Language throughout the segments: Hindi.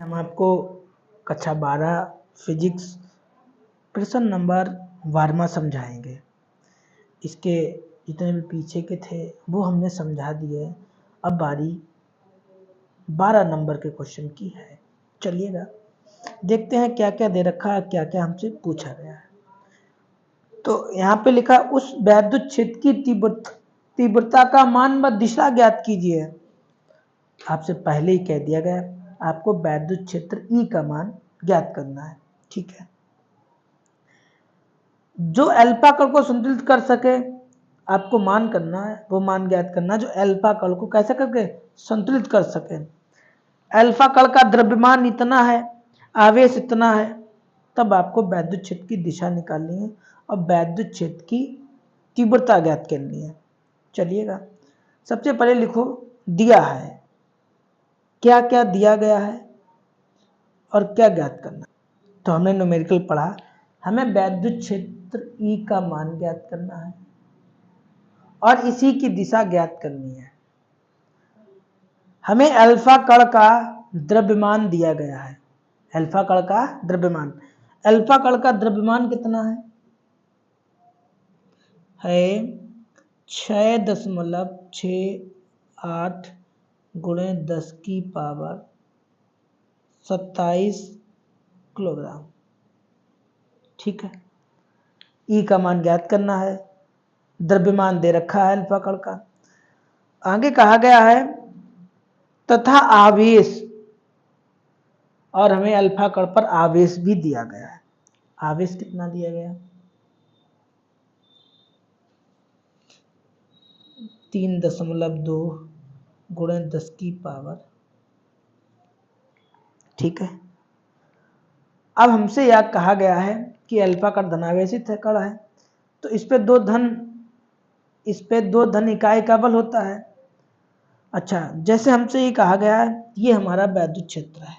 हम आपको कक्षा 12 फिजिक्स प्रश्न नंबर 12वां समझाएंगे। इसके जितने भी पीछे के थे वो हमने समझा दिए। अब बारी 12 नंबर के क्वेश्चन की है। चलिएगा देखते हैं क्या क्या दे रखा है, क्या क्या हमसे पूछा गया है। तो यहाँ पे लिखा उस वैद्युत क्षेत्र की तीव्रता का मान व दिशा ज्ञात कीजिए। आपसे पहले ही कह दिया गया आपको वैद्युत क्षेत्र ई का मान ज्ञात करना है। ठीक है, जो अल्फा कण को संतुलित कर सके आपको मान करना है, वो मान ज्ञात करना है जो अल्फा कण को कैसे करके संतुलित कर सके। अल्फा कण का द्रव्यमान इतना है, आवेश इतना है, तब आपको वैद्युत क्षेत्र की दिशा निकालनी है और वैद्युत क्षेत्र की तीव्रता ज्ञात करनी है। चलिएगा सबसे पहले लिखो दिया है, क्या क्या दिया गया है और क्या ज्ञात करना। तो हमने न्यूमेरिकल पढ़ा, हमें वैद्युत क्षेत्र ई का मान ज्ञात करना है और इसी की दिशा ज्ञात करनी है। हमें अल्फा कण का द्रव्यमान दिया गया है, अल्फा कण का द्रव्यमान, अल्फा कण का द्रव्यमान कितना है 6.68 गुणे 10 की पावर 27 किलोग्राम। ठीक है, ई का मान ज्ञात करना है, द्रव्यमान दे रखा है अल्फा कण का। आगे कहा गया है तथा आवेश, और हमें अल्फा कण पर आवेश भी दिया गया है। आवेश कितना दिया गया 3.2 गुणे 10 की पावर। ठीक है, अब हमसे यह कहा गया है कि अल्फा कण धनावेशित कण है, तो इस पे दो धन इकाई का बल होता है। अच्छा, जैसे हमसे ये कहा गया है ये हमारा वैद्युत क्षेत्र है,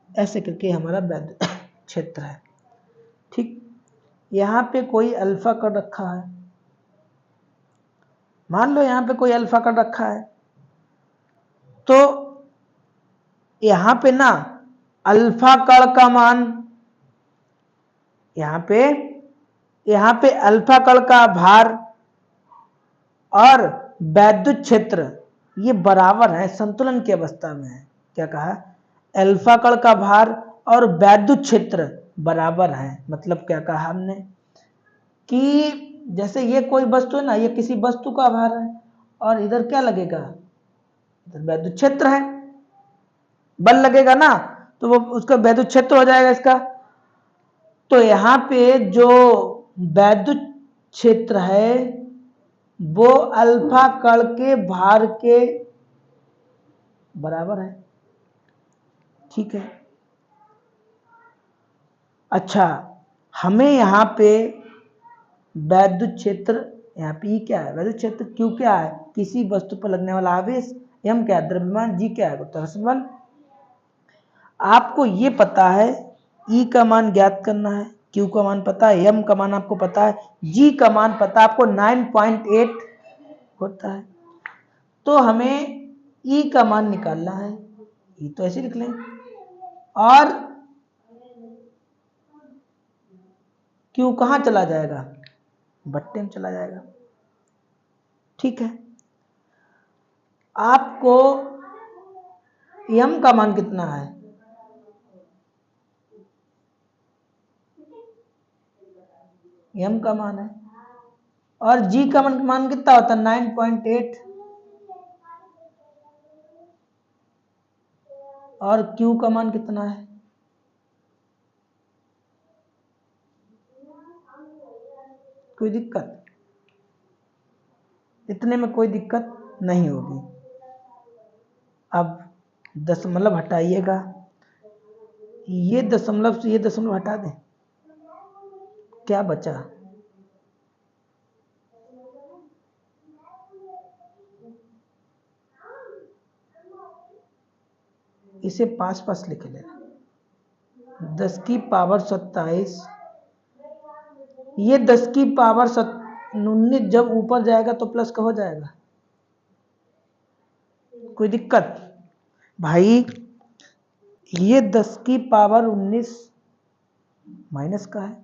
ऐसे करके हमारा वैद्युत क्षेत्र है। ठीक, यहाँ पे कोई अल्फा कण रखा है, मान लो यहाँ पे कोई अल्फा कण रखा है, तो यहाँ पे ना अल्फा कण का मान, यहाँ पे अल्फा कण का भार और वैद्युत क्षेत्र ये बराबर है, संतुलन की अवस्था में है। क्या कहा, अल्फा कण का भार और वैद्युत क्षेत्र बराबर है। मतलब क्या कहा हमने कि जैसे ये कोई वस्तु है ना, ये किसी वस्तु का भार है और इधर क्या लगेगा, इधर वैद्युत क्षेत्र है, बल लगेगा ना, तो वो उसका वैद्युत क्षेत्र हो जाएगा इसका। तो यहाँ पे जो वैद्युत क्षेत्र है वो अल्फा कण के भार के बराबर है। ठीक है, अच्छा, हमें यहाँ पे वैद्युत क्षेत्र, यहाँ पे क्या है वैद्युत क्षेत्र, क्यू क्या है किसी वस्तु पर लगने वाला आवेश, एम क्या है द्रव्यमान, जी क्या है गुरुत्वाकर्षण बल। आपको ये पता है ई का मान ज्ञात करना है, क्यू का मान पता है, एम का मान आपको पता है, जी का मान पता है आपको 9.8 होता है। तो हमें ई का मान निकालना है, ई तो ऐसे लिख लें, और क्यू कहाँ चला जाएगा, बट्टे में चला जाएगा। ठीक है, आपको एम का मान कितना है, एम का मान है, और जी का मान कितना होता है 9.8, और क्यू का मान कितना है, कोई दिक्कत, इतने में कोई दिक्कत नहीं होगी। अब दशमलव हटाइएगा, ये दशमलव से ये दशमलव हटा दें, क्या बचा, इसे पास लिख लेना, 10 की पावर 27, ये 10 की पावर 19 जब ऊपर जाएगा तो प्लस का हो जाएगा, कोई दिक्कत? भाई ये 10 की पावर 19 माइनस का है,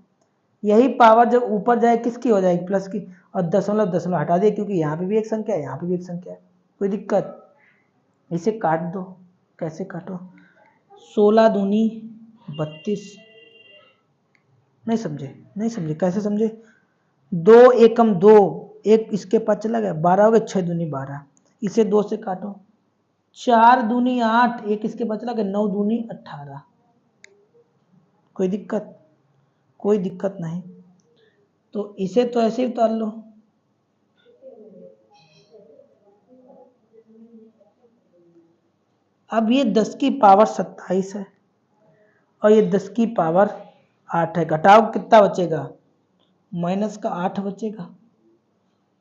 यही पावर जब ऊपर जाए किसकी हो जाएगी? प्लस की। और दशमलव दशमलव हटा दिए क्योंकि यहाँ पे भी एक संख्या है, यहाँ पे भी एक संख्या है, कोई दिक्कत? इसे काट दो। कैसे काटो? 16 दूनी 32। नहीं समझे? नहीं समझे? कैसे समझे? 2 एकम 2, एक इसके पास चला गया, 12 हो गए, 6 दूनी 12, इसे 2 से काटो। 4 दूनी 8, एक इसके पास चला गया, 9 दूनी 18, कोई दिक्कत? कोई दिक्कत नहीं। तो इसे तो ऐसे ही उतार लो। अब ये 10 की पावर 27 है और ये 10 की पावर 8 है, घटाओ कितना बचेगा? माइनस का 8 बचेगा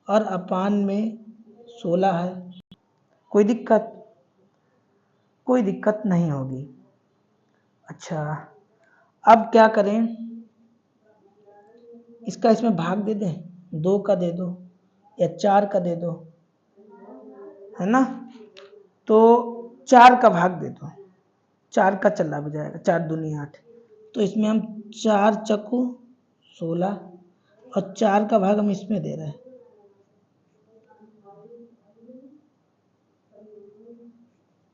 और अपान में 16 है, कोई दिक्कत? कोई दिक्कत नहीं होगी। अच्छा, अब क्या करें? इसका इसमें भाग दे दें, 2 का दे दो या 4 का दे दो, है ना? तो 4 का भाग दे दो, 4 का चला बजाएगा, 4 दूनी 8, तो इसमें हम 4 चक्कू 16 और 4 का भाग हम इसमें दे रहे हैं,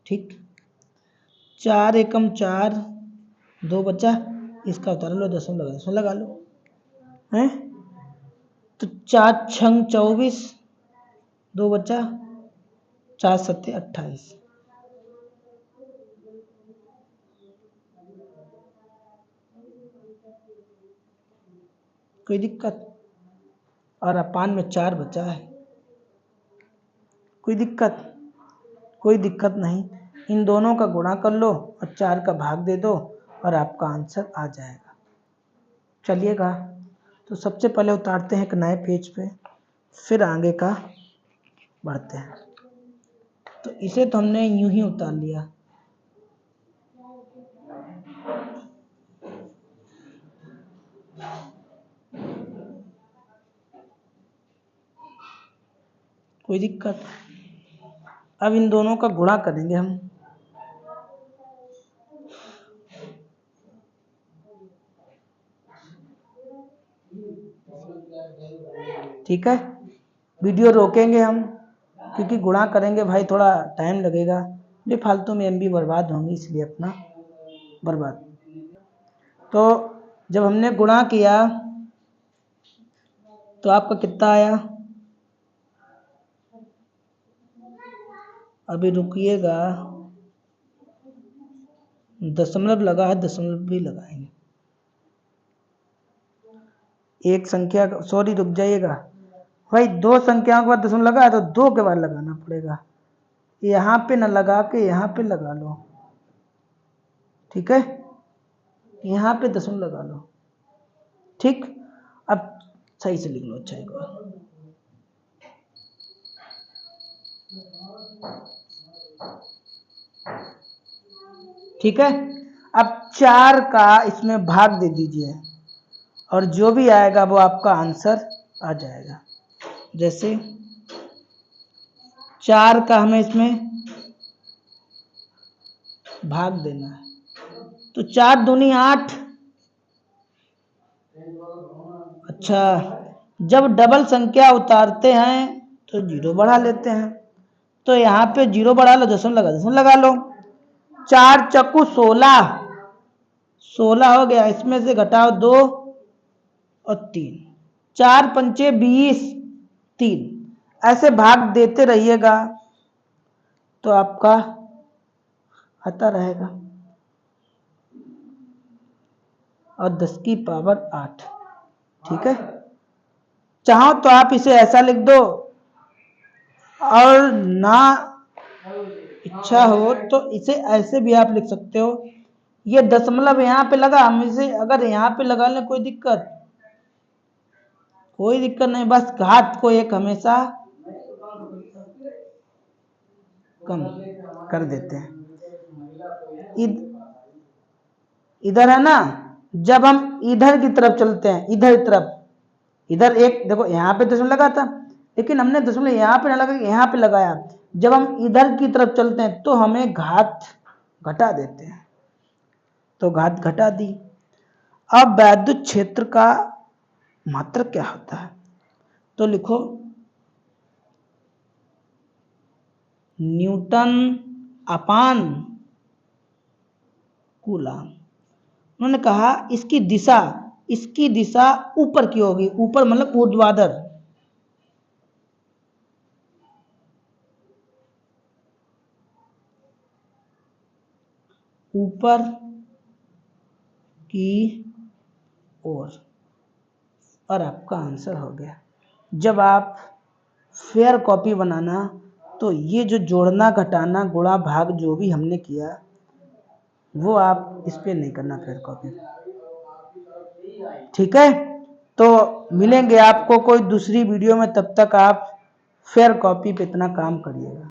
ठीक? 4 एकम 4, 2 बचा, इसका उतार लो, दशमलव लगा लो, हैं? तो 4 छंग 24, 2 बचा, 4 सत्ते 28, कोई दिक्कत? और अपान में 4 बचा है, कोई दिक्कत? कोई दिक्कत नहीं। इन दोनों का गुणा कर लो और 4 का भाग दे दो और आपका आंसर आ जाएगा। चलिएगा, तो सबसे पहले उतारते हैं एक नए पेज पे, फिर आगे का बढ़ते हैं। तो इसे तो हमने यूं ही उतार लिया, कोई दिक्कत? अब इन दोनों का गुणा करेंगे हम, ठीक है? वीडियो रोकेंगे हम क्योंकि गुणा करेंगे भाई, थोड़ा टाइम लगेगा, बेफालतू में एमबी बर्बाद होंगी, इसलिए अपना बर्बाद। तो जब हमने गुणा किया तो आपका कितना आया? अभी रुकिएगा, दशमलव लगा है, दशमलव भी लगाएंगे। एक संख्या, सॉरी रुक जाइएगा भाई, 2 संख्याओं के बाद दशमलव लगा है तो 2 के बाद लगाना पड़ेगा, यहाँ पे न लगा के यहाँ पे लगा लो, ठीक है? यहाँ पे दशमलव लगा लो, ठीक? अब सही से लिख लो, अच्छा एक बार, ठीक है? अब 4 का इसमें भाग दे दीजिए और जो भी आएगा वो आपका आंसर आ जाएगा। जैसे 4 का हमें इसमें भाग देना है, तो 4 दूनी 8। अच्छा, जब डबल संख्या उतारते हैं तो 0 बढ़ा लेते हैं, तो यहाँ पे 0 बढ़ा लो, दशमलव लगा लो। 4 चक्कू 16, 16 हो गया, इसमें से घटाओ 2 और 3, 4 पंचे 20, 3, ऐसे भाग देते रहिएगा तो आपका आता रहेगा। और 10 की पावर 8, ठीक है? चाहो तो आप इसे ऐसा लिख दो, और ना इच्छा हो तो इसे ऐसे भी आप लिख सकते हो। ये दशमलव यहाँ पे लगा, हम इसे अगर यहाँ पे लगा लें, कोई दिक्कत? कोई दिक्कत नहीं, बस घात को एक हमेशा कम कर देते हैं। इधर है ना, जब हम इधर की तरफ चलते हैं, इधर की तरफ, इधर एक देखो यहाँ पे दशमलव लगा था, लेकिन हमने दशमलव यहाँ पे ना लगा, यहाँ पे लगाया। जब हम इधर की तरफ चलते हैं तो हमें घात घटा देते हैं, तो घात घटा दी। अब वैद्युत क्षेत्र का मात्रक क्या होता है, तो लिखो न्यूटन अपान कूलम। उन्होंने कहा इसकी दिशा ऊपर की होगी, ऊपर मतलब ऊर्ध्वाधर। ऊपर की ओर, और आपका आंसर हो गया। जब आप फेयर कॉपी बनाना तो ये जो जोड़ना घटाना गुणा भाग जो भी हमने किया वो आप इस पे नहीं करना फेयर कॉपी, ठीक है। तो मिलेंगे आपको कोई दूसरी वीडियो में, तब तक आप फेयर कॉपी पे इतना काम करिएगा।